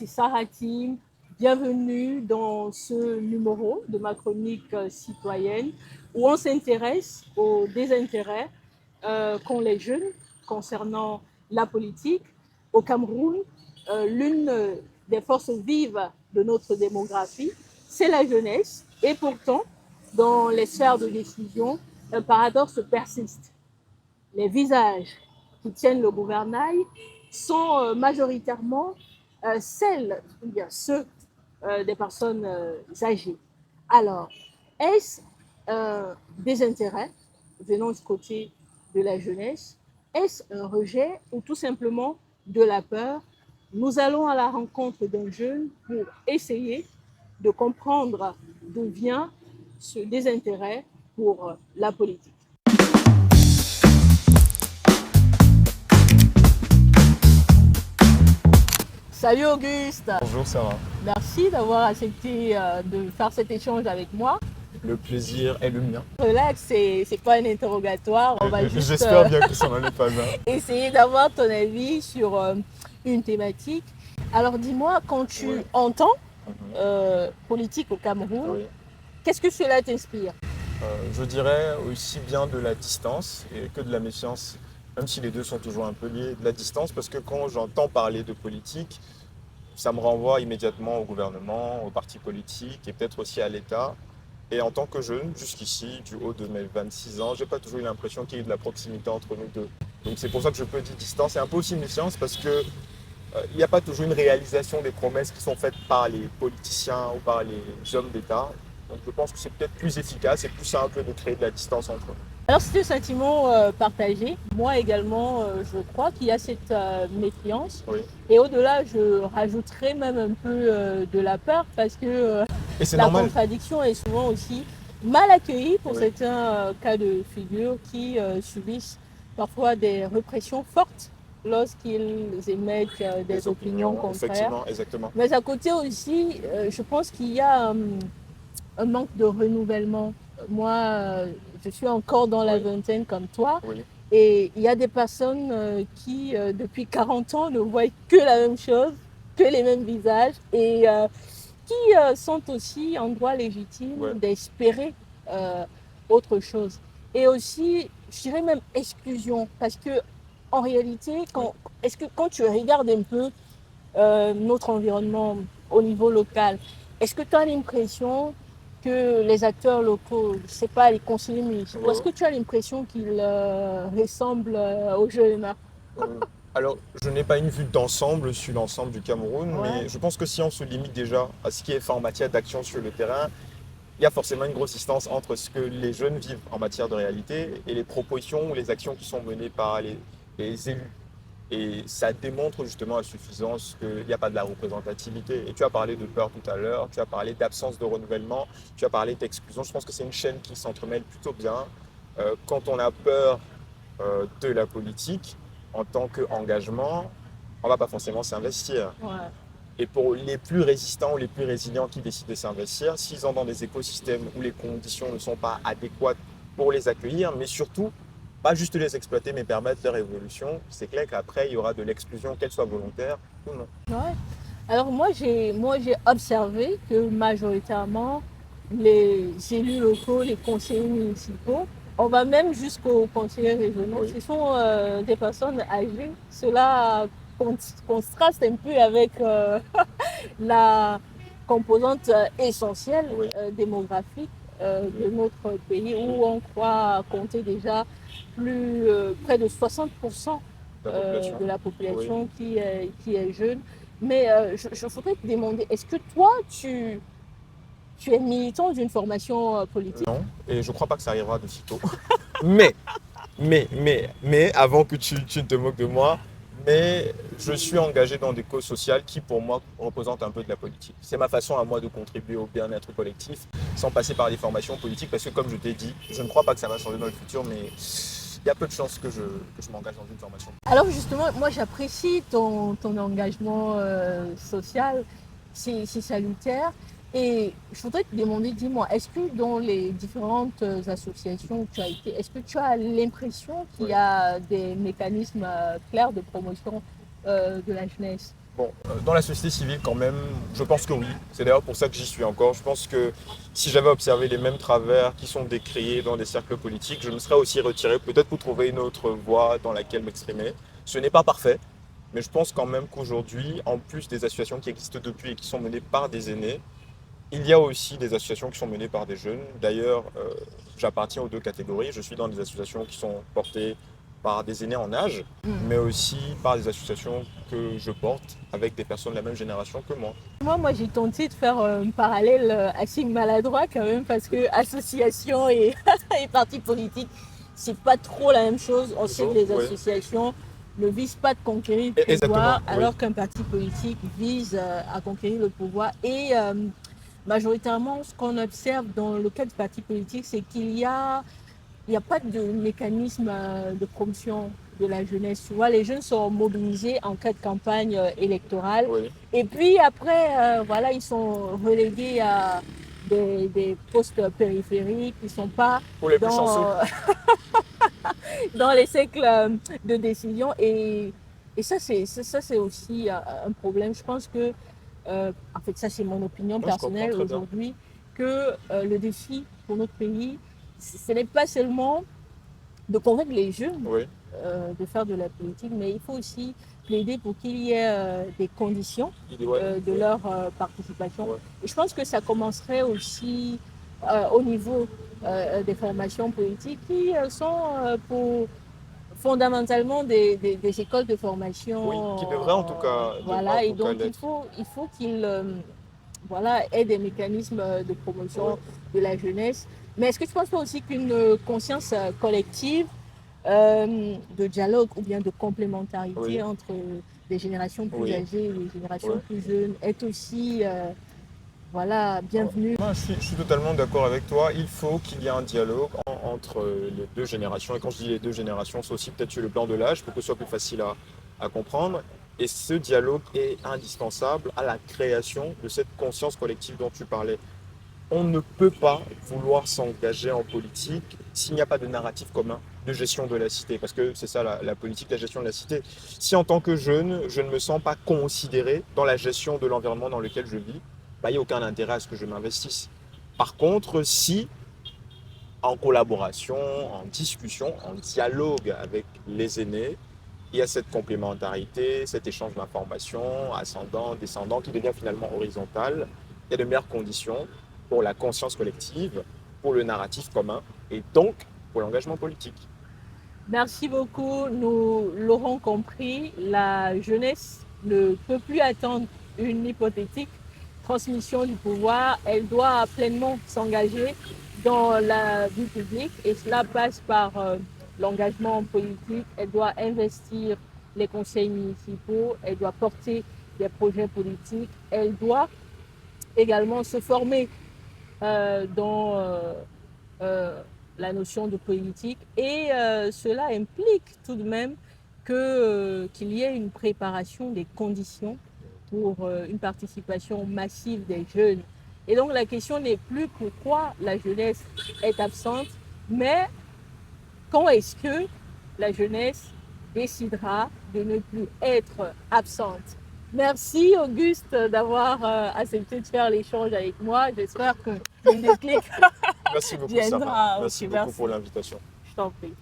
Sarah Tim. Bienvenue dans ce numéro de ma chronique citoyenne où on s'intéresse aux désintérêts qu'ont les jeunes concernant la politique. Au Cameroun, l'une des forces vives de notre démographie, c'est la jeunesse. Et pourtant, dans les sphères de décision, un paradoxe persiste. Les visages qui tiennent le gouvernail sont majoritairement ceux des personnes âgées. Alors, est-ce des intérêts venant du côté de la jeunesse? Est-ce un rejet ou tout simplement de la peur? Nous allons à la rencontre d'un jeune pour essayer de comprendre d'où vient ce désintérêt pour la politique. Salut Auguste. Bonjour Sarah. Merci d'avoir accepté de faire cet échange avec moi. Le plaisir est le mien. Relax, c'est pas un interrogatoire. On va juste J'espère bien que ça n'en est pas un. essayer d'avoir ton avis sur une thématique. Alors dis-moi, quand tu entends politique au Cameroun, qu'est-ce que cela t'inspire? Je dirais aussi bien de la distance et que de la méfiance, même si les deux sont toujours un peu liés, de la distance, parce que quand j'entends parler de politique, ça me renvoie immédiatement au gouvernement, aux partis politiques et peut-être aussi à l'État. Et en tant que jeune, jusqu'ici, du haut de mes 26 ans, j'ai pas toujours eu l'impression qu'il y ait de la proximité entre nous deux. Donc c'est pour ça que je peux dire distance et un peu aussi méfiance, parce que il n'y a pas toujours une réalisation des promesses qui sont faites par les politiciens ou par les hommes d'État. Donc je pense que c'est peut-être plus efficace et plus simple de créer de la distance entre eux. Alors c'est un sentiment partagé. Moi également, je crois qu'il y a cette méfiance. Oui. Et au-delà, je rajouterais même un peu de la peur parce que Et c'est la normal. contradiction est souvent aussi mal accueillie pour Oui. certains cas de figure qui subissent parfois des répressions fortes lorsqu'ils émettent des opinions contraires. Effectivement, exactement. Mais à côté aussi, je pense qu'il y a un manque de renouvellement. Moi, je suis encore dans la vingtaine comme toi. Oui. Et il y a des personnes qui, depuis 40 ans, ne voient que la même chose, que les mêmes visages et qui sont aussi en droit légitime d'espérer autre chose. Et aussi, je dirais même exclusion, parce que en réalité, est-ce que quand tu regardes un peu notre environnement au niveau local, est-ce que tu as l'impression que les acteurs locaux, je ne sais pas, les conseillers municipaux, est-ce que tu as l'impression qu'ils ressemblent aux jeunes? Alors, je n'ai pas une vue d'ensemble sur l'ensemble du Cameroun, mais je pense que si on se limite déjà à ce qui est fait en matière d'action sur le terrain, il y a forcément une grosse distance entre ce que les jeunes vivent en matière de réalité et les propositions ou les actions qui sont menées par les élus. Et ça démontre justement à suffisance qu'il n'y a pas de la représentativité. Et tu as parlé de peur tout à l'heure, tu as parlé d'absence de renouvellement, tu as parlé d'exclusion. Je pense que c'est une chaîne qui s'entremêle plutôt bien. Quand on a peur de la politique, en tant qu'engagement, on ne va pas forcément s'investir. Et pour les plus résistants ou les plus résilients qui décident de s'investir, s'ils sont dans des écosystèmes où les conditions ne sont pas adéquates pour les accueillir, mais surtout, pas juste les exploiter, mais permettre leur évolution, c'est clair qu'après, il y aura de l'exclusion, qu'elle soit volontaire ou non. Ouais. Alors moi, j'ai observé que majoritairement, les élus locaux, les conseillers municipaux, on va même jusqu'aux conseillers régionaux, ce sont des personnes âgées. Cela contraste un peu avec la composante essentielle démographique de notre pays où on croit compter déjà près de 60% de la population qui est jeune. Mais je voudrais te demander, est-ce que toi, tu es militant d'une formation politique? Non, et je ne crois pas que ça arrivera de sitôt. mais, avant que tu ne te moques de moi, mais je suis engagé dans des causes sociales qui, pour moi, représentent un peu de la politique. C'est ma façon à moi de contribuer au bien-être collectif sans passer par des formations politiques parce que, comme je t'ai dit, je ne crois pas que ça va changer dans le futur, mais il y a peu de chances que je m'engage dans une formation. Alors justement, moi j'apprécie ton engagement social, c'est salutaire. Et je voudrais te demander, dis-moi, est-ce que dans les différentes associations où tu as été, est-ce que tu as l'impression qu'il y a des mécanismes clairs de promotion de la jeunesse? Bon, dans la société civile quand même, je pense que oui. C'est d'ailleurs pour ça que j'y suis encore. Je pense que si j'avais observé les mêmes travers qui sont décriés dans des cercles politiques, je me serais aussi retiré, peut-être pour trouver une autre voie dans laquelle m'exprimer. Ce n'est pas parfait, mais je pense quand même qu'aujourd'hui, en plus des associations qui existent depuis et qui sont menées par des aînés, il y a aussi des associations qui sont menées par des jeunes. D'ailleurs, j'appartiens aux deux catégories. Je suis dans des associations qui sont portées par des aînés en âge, mais aussi par des associations que je porte avec des personnes de la même génération que moi. Moi, j'ai tenté de faire un parallèle assez maladroit quand même, parce que association et, et parti politique, c'est pas trop la même chose. On sait que les Oui. associations ne visent pas de conquérir le Exactement, pouvoir, oui. alors qu'un parti politique vise à conquérir le pouvoir. Et majoritairement, ce qu'on observe dans le cas du parti politique, c'est qu'il n'y a pas de mécanisme de promotion de la jeunesse. Tu vois, les jeunes sont mobilisés en cas de campagne électorale. Oui. Et puis après, voilà, ils sont relégués à des postes périphériques. Ils ne sont pas Pour les plus chanceux. dans les cercles de décision. Et ça, c'est aussi un problème. Je pense que, en fait, ça, c'est mon opinion personnelle aujourd'hui, que le défi pour notre pays, ce n'est pas seulement de convaincre les jeunes Oui. de faire de la politique, mais il faut aussi plaider pour qu'il y ait des conditions de leur participation. Ouais. Et je pense que ça commencerait aussi au niveau des formations politiques qui sont fondamentalement des écoles de formation. Oui, qui devraient en tout cas. Voilà, et donc il faut qu'ils voilà, aient des mécanismes de promotion de la jeunesse. Mais est-ce que tu penses pas aussi qu'une conscience collective de dialogue ou bien de complémentarité entre des générations plus âgées et des générations plus jeunes est aussi voilà, bienvenue? Moi, je suis totalement d'accord avec toi. Il faut qu'il y ait un dialogue entre les deux générations. Et quand je dis les deux générations, c'est aussi peut-être sur le plan de l'âge pour que ce soit plus facile à comprendre. Et ce dialogue est indispensable à la création de cette conscience collective dont tu parlais. On ne peut pas vouloir s'engager en politique s'il n'y a pas de narratif commun de gestion de la cité. Parce que c'est ça la politique, la gestion de la cité. Si en tant que jeune, je ne me sens pas considéré dans la gestion de l'environnement dans lequel je vis, il n'y a aucun intérêt à ce que je m'investisse. Par contre, si en collaboration, en discussion, en dialogue avec les aînés, il y a cette complémentarité, cet échange d'informations, ascendant, descendant, qui devient finalement horizontal, il y a de meilleures conditions pour la conscience collective, pour le narratif commun et donc pour l'engagement politique. Merci beaucoup. Nous l'aurons compris, la jeunesse ne peut plus attendre une hypothétique transmission du pouvoir. Elle doit pleinement s'engager dans la vie publique et cela passe par l'engagement politique. Elle doit investir les conseils municipaux, elle doit porter des projets politiques, elle doit également se former dans la notion de politique et cela implique tout de même qu'il y ait une préparation des conditions pour une participation massive des jeunes. Et donc la question n'est plus pourquoi la jeunesse est absente, mais quand est-ce que la jeunesse décidera de ne plus être absente. Merci Auguste d'avoir accepté de faire l'échange avec moi. J'espère que le déclic Merci beaucoup, viendra. Sarah. Merci beaucoup pour l'invitation. Je t'en prie.